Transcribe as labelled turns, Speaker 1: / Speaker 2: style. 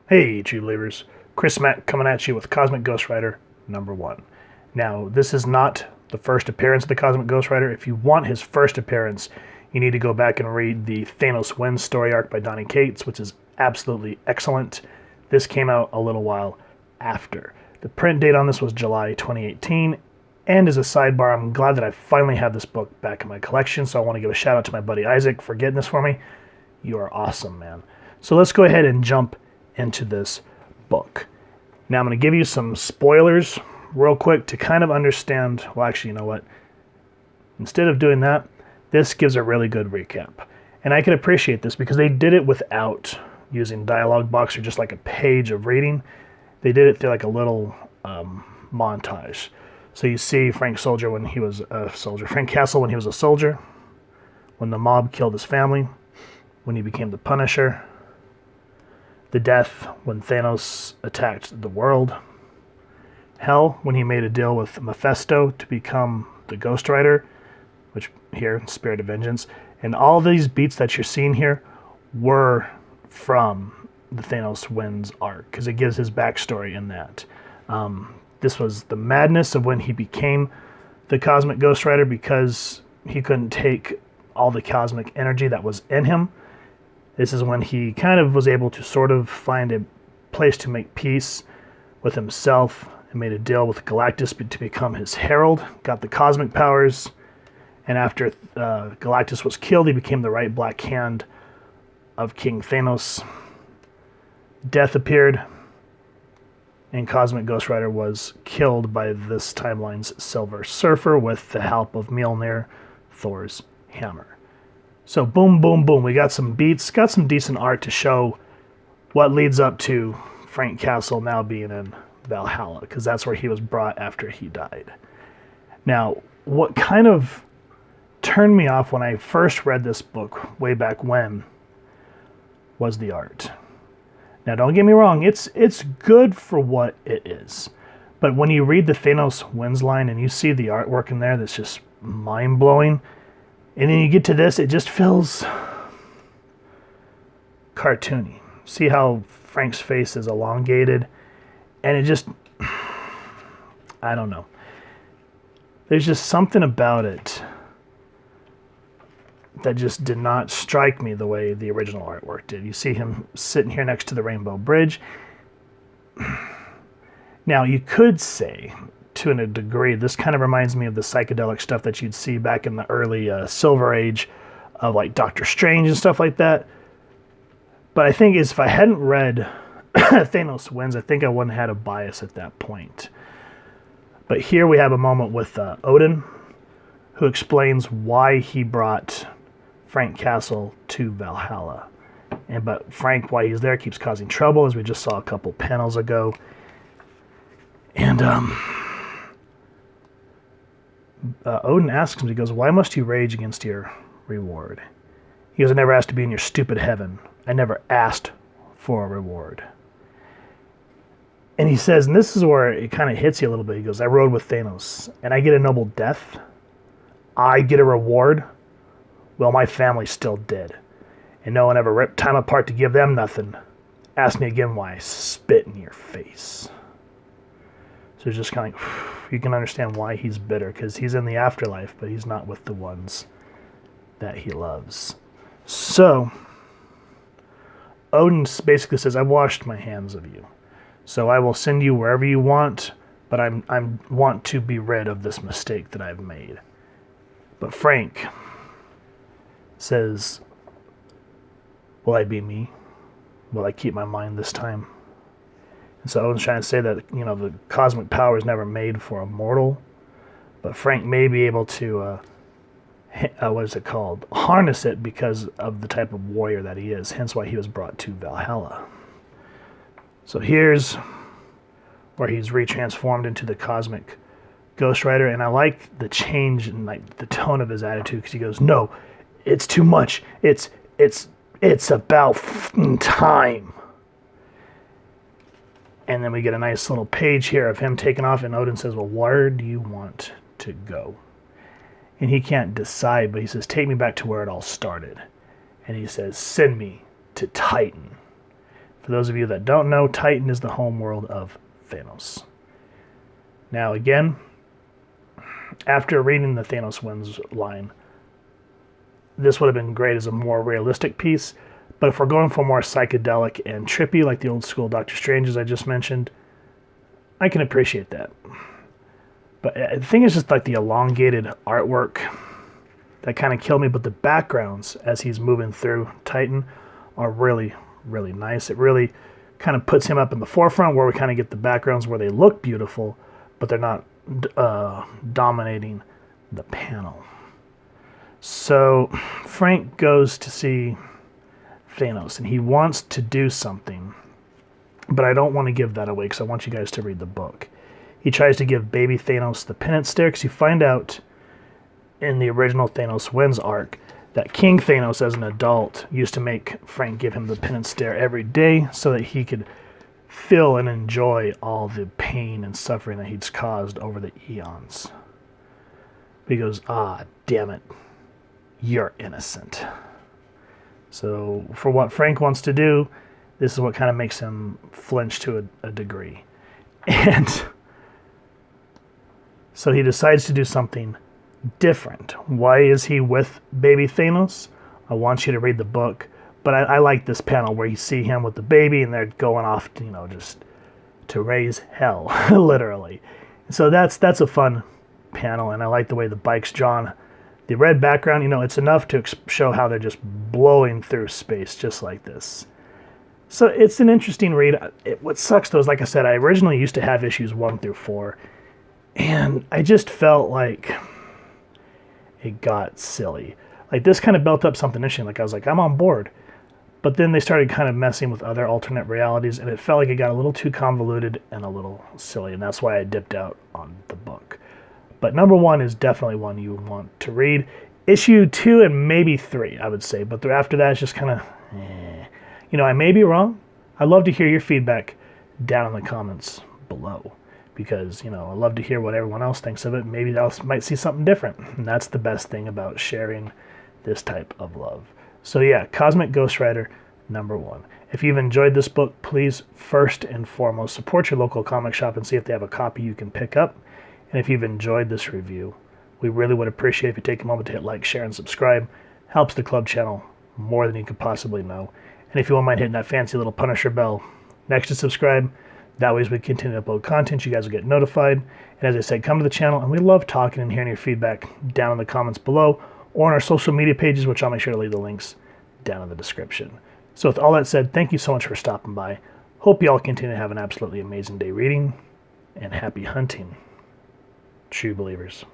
Speaker 1: Hey, True Believers. Chris Mack coming at you with Cosmic Ghost Rider #1. Now, this is not the first appearance of the Cosmic Ghost Rider. If you want his first appearance, you need to go back and read the Thanos Wins story arc by Donny Cates, which is absolutely excellent. This came out a little while after. The print date on this was July 2018. And as a sidebar, I'm glad that I finally have this book back in my collection, so I want to give a shout out to my buddy Isaac for getting this for me. You are awesome, man. So let's go ahead and jump into this book. Now I'm going to give you some spoilers real quick to kind of understand. Well, actually, you know what? Instead of doing that, this gives a really good recap. And I can appreciate this because they did it without using dialogue box or just like a page of reading. They did it through like a little montage. So you see Frank Castle when he was a soldier, when the mob killed his family, when he became the Punisher, the death when Thanos attacked the world, hell when he made a deal with Mephisto to become the Ghost Rider, which here, Spirit of Vengeance, and all these beats that you're seeing here were from the Thanos Wins arc, because it gives his backstory in that. This was the madness of when he became the Cosmic Ghost Rider because he couldn't take all the cosmic energy that was in him. This is when he kind of was able to sort of find a place to make peace with himself and made a deal with Galactus to become his herald, got the cosmic powers, and after Galactus was killed, he became the right black hand of King Thanos. Death appeared, and Cosmic Ghost Rider was killed by this timeline's Silver Surfer with the help of Mjolnir, Thor's hammer. So boom, boom, boom. We got some beats, got some decent art to show what leads up to Frank Castle now being in Valhalla, because that's where he was brought after he died. Now, what kind of turned me off when I first read this book way back when was the art. Now, don't get me wrong, it's good for what it is. But when you read the Thanos Wins line and you see the artwork in there that's just mind-blowing, and then you get to this, it just feels cartoony. See how Frank's face is elongated? And it just, I don't know. There's just something about it that just did not strike me the way the original artwork did. You see him sitting here next to the Rainbow Bridge. Now, you could say, to a degree, this kind of reminds me of the psychedelic stuff that you'd see back in the early Silver Age of like Doctor Strange and stuff like that. But I think if I hadn't read Thanos Wins, I think I wouldn't have had a bias at that point. But here we have a moment with Odin, who explains why he brought Frank Castle to Valhalla. But Frank, while he's there, keeps causing trouble, as we just saw a couple panels ago. And Odin asks him, he goes, "Why must you rage against your reward?" He goes, "I never asked to be in your stupid heaven. I never asked for a reward." And he says, and this is where it kind of hits you a little bit, he goes, "I rode with Thanos, and I get a noble death. I get a reward. Well, my family's still dead. And no one ever ripped time apart to give them nothing. Ask me again why I spit in your face." So it's just kind of like, you can understand why he's bitter, because he's in the afterlife, but he's not with the ones that he loves. So Odin basically says, "I've washed my hands of you. So I will send you wherever you want, but I want to be rid of this mistake that I've made." But Frank says, "Will I be me? Will I keep my mind this time?" And so Odin's trying to say that, the cosmic power is never made for a mortal, but Frank may be able to, harness it because of the type of warrior that he is, hence why he was brought to Valhalla. So here's where he's retransformed into the Cosmic Ghost Rider, and I like the change in like the tone of his attitude, because he goes, "No, it's too much. It's about time." And then we get a nice little page here of him taking off, and Odin says, "Well, where do you want to go?" And he can't decide, but he says, "Take me back to where it all started." And he says, "Send me to Titan." For those of you that don't know, Titan is the home world of Thanos. Now again, after reading the Thanos wins line, this would have been great as a more realistic piece, but if we're going for more psychedelic and trippy, like the old school Doctor Strange, as I just mentioned, I can appreciate that. But the thing is just like the elongated artwork that kind of killed me, but the backgrounds as he's moving through Titan are really, really nice. It really kind of puts him up in the forefront where we kind of get the backgrounds where they look beautiful, but they're not dominating the panel. So Frank goes to see Thanos, and he wants to do something, but I don't want to give that away because I want you guys to read the book. He tries to give baby Thanos the penance stare because you find out in the original Thanos Wins arc that King Thanos, as an adult, used to make Frank give him the penance stare every day so that he could feel and enjoy all the pain and suffering that he's caused over the eons. He goes, ah, damn it, you're innocent. So for what Frank wants to do, this is what kind of makes him flinch to a degree. And so he decides to do something different. Why is he with baby Thanos? I want you to read the book, but I like this panel where you see him with the baby and they're going off, just to raise hell, literally. So that's a fun panel, and I like the way the bike's drawn. The red background, it's enough to show how they're just blowing through space just like this. So it's an interesting read. What sucks though is, like I said, I originally used to have issues 1 through 4, and I just felt like it got silly. Like this kind of built up something interesting. Like I was like, I'm on board. But then they started kind of messing with other alternate realities, and it felt like it got a little too convoluted and a little silly, and that's why I dipped out on the book. But number 1 is definitely one you want to read. Issue 2 and maybe 3, I would say. But after that, it's just kind of, I may be wrong. I'd love to hear your feedback down in the comments below. Because, I love to hear what everyone else thinks of it. Maybe I might see something different. And that's the best thing about sharing this type of love. So yeah, Cosmic Ghost Rider, number 1. If you've enjoyed this book, please first and foremost support your local comic shop and see if they have a copy you can pick up. And if you've enjoyed this review, we really would appreciate if you take a moment to hit like, share, and subscribe. Helps the club channel more than you could possibly know. And if you won't mind hitting that fancy little Punisher bell next to subscribe, that way as we continue to upload content, you guys will get notified. And as I said, come to the channel, and we love talking and hearing your feedback down in the comments below or on our social media pages, which I'll make sure to leave the links down in the description. So with all that said, thank you so much for stopping by. Hope you all continue to have an absolutely amazing day reading, and happy hunting, true believers.